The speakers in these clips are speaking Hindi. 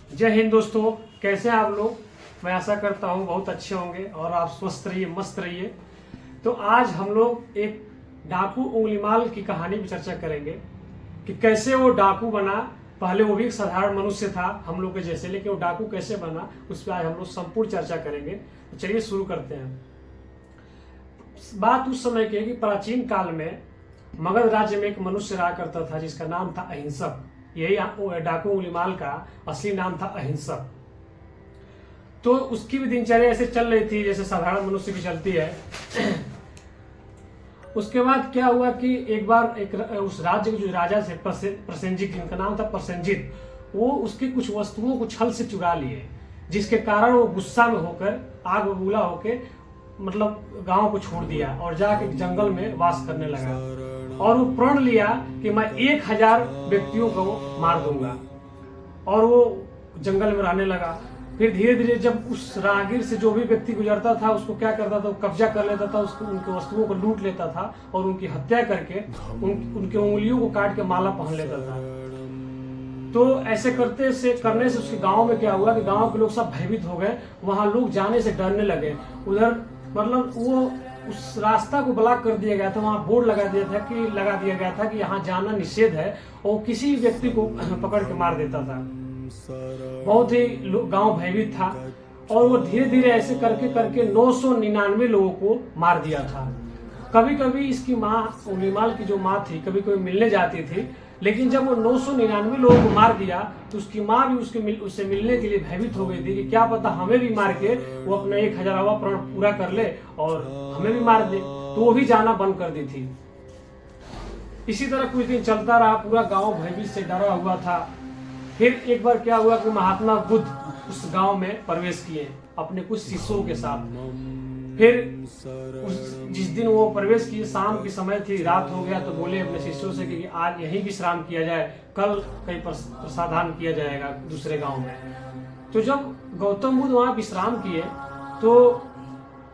जय हिंद दोस्तों, कैसे हैं आप लोग। मैं आशा करता हूँ बहुत अच्छे होंगे और आप स्वस्थ रहिए, मस्त रहिए। तो आज हम लोग एक डाकू उंगलीमाल की कहानी पर चर्चा करेंगे कि कैसे वो डाकू बना। पहले वो भी एक साधारण मनुष्य था हम लोग के जैसे, लेकिन वो डाकू कैसे बना उस पर आज हम लोग संपूर्ण चर्चा करेंगे। तो चलिए शुरू करते हैं। बात उस समय की है कि प्राचीन काल में मगध राज्य में एक मनुष्य रहा करता था जिसका नाम था अहिंसक। यही डाकू उंगलीमाल का असली नाम था अहिंसक। तो उसकी भी दिनचर्या ऐसे चल रही थी जैसे साधारण मनुष्य की चलती है। उसके बाद क्या हुआ कि एक बार उस राज्य के जो राजा थे प्रसेनजित, जिनका नाम था प्रसेनजित, वो उसकी कुछ वस्तुओं को छल से चुरा लिए, जिसके कारण वो गुस्सा में होकर आग बबूला होकर मतलब गांव को छोड़ दिया और जाके जंगल में वास करने लगा। और वो प्रण लिया कि मैं 1000 व्यक्तियों को मार दूंगा, और वो जंगल में रहने लगा। फिर धीरे धीरे जब उस राहगीर से जो भी व्यक्ति गुजरता था उसको क्या करता था, कब्जा कर लेता था, उसको उनकी वस्तुओं को लूट लेता था और उनकी हत्या करके उनके उंगलियों को काट के माला पहन लेता था। तो ऐसे करने से उसके गांव में क्या हुआ कि गांव के लोग सब भयभीत हो गए, वहां लोग जाने से डरने लगे। उधर मतलब वो उस रास्ता को ब्लॉक कर दिया गया था, वहां बोर्ड लगा दिया गया था कि यहाँ जाना निषेध है, और किसी व्यक्ति को पकड़ के मार देता था। बहुत ही गांव भयभीत था, और वो धीरे धीरे ऐसे करके करके 999 लोगों को मार दिया था। कभी कभी इसकी माँ उंगलीमाल की जो माँ थी कभी कभी मिलने जाती थी, लेकिन जब वो 999 लोगों को मार दिया तो उसकी माँ भी उससे मिलने के लिए भयभीत हो गई थी कि क्या पता हमें भी मार के वो अपना 1000वां प्रण पूरा कर ले और हमें भी मार दे। तो वो भी जाना बंद कर दी थी। इसी तरह कुछ दिन चलता रहा, पूरा गांव भयभीत से डरा हुआ था। फिर एक बार क्या हुआ कि महात्मा बुद्ध उस गांव में प्रवेश किए अपने कुछ शिष्यों के साथ। फिर जिस दिन वो प्रवेश किए, शाम की समय थी, रात हो गया, तो बोले अपने शिष्यों से कि आज यहीं विश्राम किया जाए, कल कहीं प्रसादान किया जाएगा दूसरे गांव में। तो जब गौतम बुद्ध वहां विश्राम किए तो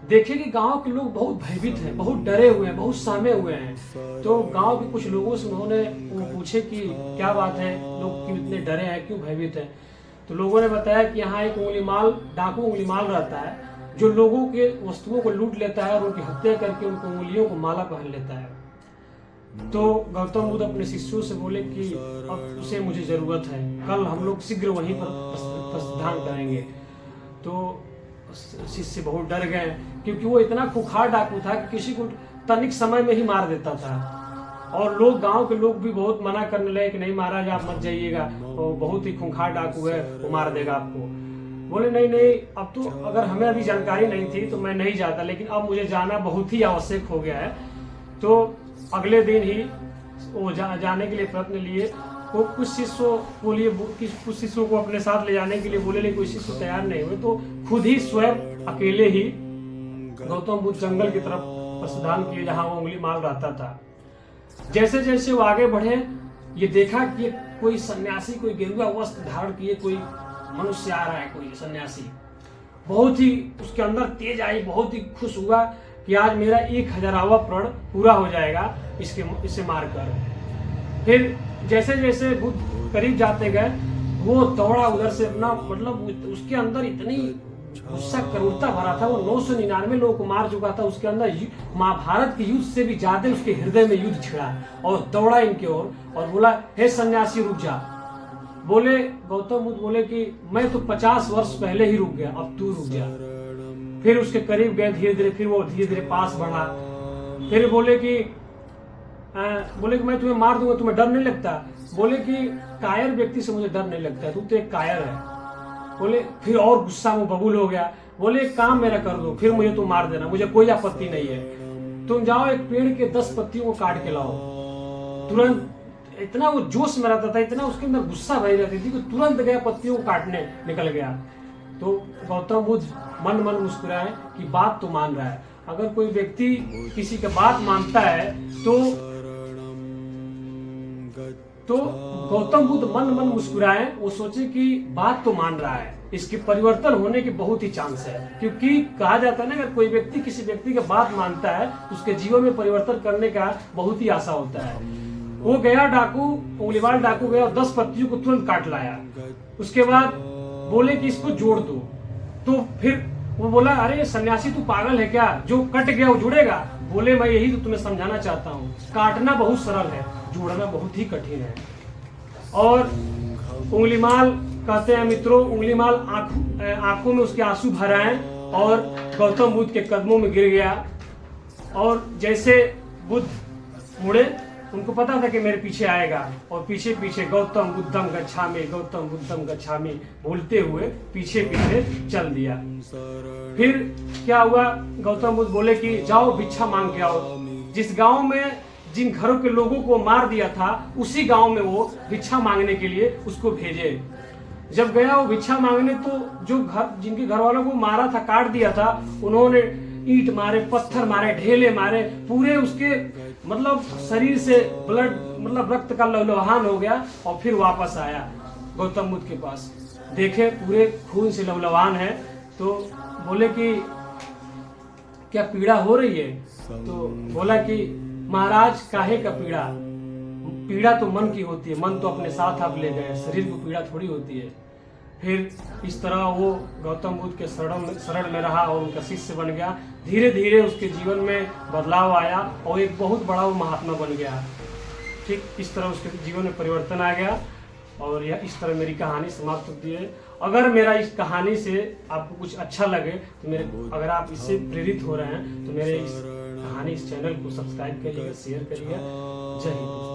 देखे कि गांव के लोग बहुत भयभीत हैं, बहुत डरे हुए हैं, बहुत सहमे हुए हैं। तो गांव के कुछ लोगों से उन्होंने पूछे कि क्या बात है, लोग क्यों इतने डरे हैं, क्यों भयभीत हैं। तो लोगों ने बताया कि यहाँ एक डाकू उंगलीमाल रहता है जो लोगों के वस्तुओं को लूट लेता है और उनकी हत्या करके उनकी उंगलियों को माला पहन लेता है। तो गौतम बुद्ध अपने शिष्यों से बोले कि अब उसे मुझे जरूरत है, कल हम लोग शीघ्र वहीं पर प्रस्थान करेंगे। तो शिष्य बहुत डर गए क्योंकि वो इतना खुखार डाकू था कि किसी को तनिक समय में ही मार देता था। और गांव के लोग भी बहुत मना करने लगे कि नहीं महाराज आप मत जाइएगा, वो बहुत ही खूंखार डाकू है, वो मार देगा आपको। बोले नहीं, अब तो अगर हमें अभी जानकारी नहीं थी तो मैं नहीं जाता, लेकिन अब मुझे जाना बहुत ही आवश्यक हो गया है। तो अगले दिन ही वो जाने के लिए प्रयत्न लिए। वो कुछ शिष्यों को अपने साथ ले जाने के लिए बोले, लेकिन कोई शिष्य तैयार नहीं हुए। तो खुद ही स्वयं अकेले ही गौतम बुद्ध जंगल की तरफ प्रस्थान किए जहां वो उंगलीमाल रहता था। जैसे जैसे वो आगे बढ़े, ये देखा कि कोई सन्यासी, कोई गेरुआ वस्त्र धारण किए कोई मनुष्य आ रहा है, कोई सन्यासी। बहुत ही उसके अंदर तेज आई, बहुत ही खुश हुआ कि आज मेरा 1000वां प्रण पूरा हो जाएगा इसे मारकर। फिर जैसे जैसे बुद्ध करीब जाते गए, वो दौड़ा उधर से अपना, मतलब उसके अंदर इतनी गुस्सा करुणता भरा था। वो 999 लोगों को मार चुका था, उसके अंदर महाभारत के युद्ध से भी ज्यादा उसके हृदय में युद्ध छिड़ा, और दौड़ा इनके ओर और बोला, हे सन्यासी रुक जा। बोले गौतम बुद्ध बोले कि मैं तो 50 वर्ष पहले ही रुक गया, अब तू रुक जा। फिर उसके करीब गए धीरे धीरे, फिर वो धीरे धीरे पास बढ़ा। फिर बोले कि मैं तुम्हें मार दूंगा, तुम्हें डर नहीं लगता। बोले कि कायर व्यक्ति से मुझे डर नहीं लगता, तू तो एक कायर है। बोले, फिर और गुस्सा में बबूल हो गया। बोले एक काम मेरा कर दो, फिर मुझे तुम मार देना, मुझे कोई आपत्ति नहीं है। तुम जाओ एक पेड़ के 10 पत्तियों को काट के लाओ। तुरंत इतना वो जोश में रहता था, इतना उसके अंदर गुस्सा भरी रहती थी कि तुरंत गया पत्तियों को काटने निकल गया। तो गौतम बुद्ध मन मन मुस्कुराए कि बात तो मान रहा है। अगर कोई व्यक्ति किसी की बात मानता है तो गौतम बुद्ध मन मन मुस्कुराए, वो सोचे कि बात तो मान रहा है, इसके परिवर्तन होने के बहुत ही चांस है। क्योंकि कहा जाता है ना, अगर कोई व्यक्ति किसी व्यक्ति की बात मानता है तो उसके जीवन में परिवर्तन करने का बहुत ही आशा होता है। वो गया उंगलीमाल डाकू गया और 10 पत्तियों को तुरंत काट लाया। उसके बाद बोले कि इसको जोड़ दो। तो फिर वो बोला, अरे सन्यासी तू पागल है क्या, जो कट गया वो जुड़ेगा? बोले, मैं यही तो तुम्हें समझाना चाहता हूँ, काटना बहुत सरल है, जोड़ना बहुत ही कठिन है। और उंगलीमाल कहते हैं मित्रों, उंगलीमाल आंखों में उसके आंसू भर आए और गौतम बुद्ध के कदमों में गिर गया। और जैसे बुद्ध मुड़े, उनको पता था कि मेरे पीछे आएगा, और पीछे पीछे गौतम बुद्धम गच्छामि, गौतम बुद्धम गच्छामि बोलते हुए पीछे पीछे चल दिया। फिर क्या हुआ, गौतम बुद्ध बोले कि जाओ भिक्षा मांग के आओ। जिस गांव में जिन घरों के लोगों को मार दिया था, उसी गांव में वो भिक्षा मांगने के लिए उसको भेजे। जब गया वो भिक्षा मांगने, तो जो घर जिनके घर वालों को मारा था, काट दिया था, उन्होंने ईंट मारे, पत्थर मारे, ढेले मारे, पूरे उसके मतलब शरीर से ब्लड मतलब रक्त का लहलहान हो गया। और फिर वापस आया गौतम बुद्ध के पास, देखे पूरे खून से लहलहान है। तो बोले कि क्या पीड़ा हो रही है? तो बोला कि महाराज काहे का पीड़ा, पीड़ा तो मन की होती है, मन तो अपने साथ आप ले गए, शरीर को पीड़ा थोड़ी होती है। फिर इस तरह वो गौतम बुद्ध के शरण में रहा और उनका शिष्य बन गया। धीरे धीरे उसके जीवन में बदलाव आया और एक बहुत बड़ा वो महात्मा बन गया। ठीक इस तरह उसके जीवन में परिवर्तन आ गया। और यह इस तरह मेरी कहानी समाप्त होती है। अगर मेरा इस कहानी से आपको कुछ अच्छा लगे तो अगर आप इससे प्रेरित हो रहे हैं तो मेरे इस कहानी, इस चैनल को सब्सक्राइब करिएगा, शेयर करिएगा। जय हिंद।